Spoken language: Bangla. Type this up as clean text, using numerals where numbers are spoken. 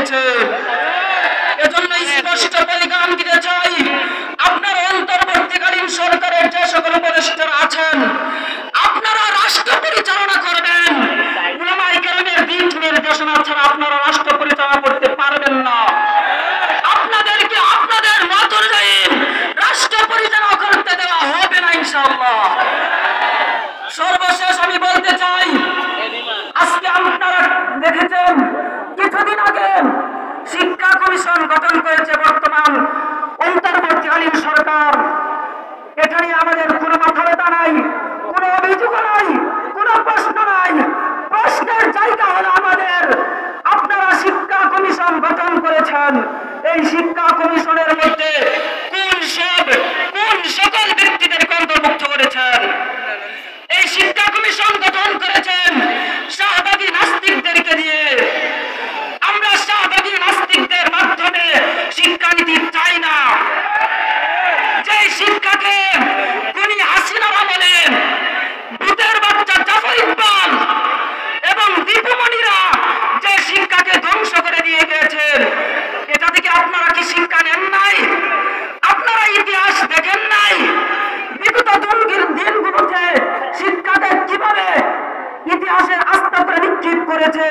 দিয়েছে। এজন্য স্পষ্ট পরিগাম দিতে চাই, আপনার অন্তর্বর্তীকালীন সরকারের যে সকল উপদেষ্টারা আছেন, আপনারা রাষ্ট্র পরিচালনা করবেন, উলামায়ে কেরামের দিক নির্দেশনা ছাড়া আপনারা রাষ্ট্র পরিচালনা করতে পারবেন না। আপনাদেরকে আপনাদের মত অনুযায়ী রাষ্ট্র পরিচালনা করতে দেওয়া হবে না ইনশাআল্লাহ। সর্বশেষ আমি বলতে চাই, আজকে আপনারা দেখেছেন কিছুদিন আগে শিক্ষা কমিশন গঠন করেছে বর্তমান অন্তর্বর্তীকালীন সরকার। এটা নিয়ে আমাদের কোনো মাথা ব্যথা নাই, কোনো অভিযোগ নাই, কোনো প্রশ্ন নাই। প্রশ্নের জায়গা হলো আমাদের, আপনারা শিক্ষা কমিশন গঠন করেছেন, এই শিক্ষা কমিশনের মধ্যে কোন সকল ব্যক্তিদেরকে অন্তর্ভুক্ত করেছেন? এই শিক্ষা কমিশন গঠন করেছেন শাহবাগী নাস্তিকদেরকে দিয়ে। আমরা শাহবাগী নাস্তিকদের মাধ্যমে শিক্ষানীতি চাই না। যে শিক্ষাকে খুনি হাসিনা আমলে ভূতের বাচ্চা জাফর ইকবাল এবং দীপুমণিরা যে শিক্ষাকে ধ্বংস করে দিয়ে গিয়েছেন, এটা থেকে আপনারা কি শিক্ষা নেন নাই? আপনারা ইতিহাস দেখেন নাই? বিগত দিনগুলোতে শিক্ষাকে কিভাবে ইতিহাসের আস্থা করে নিক্ষেপ করেছে।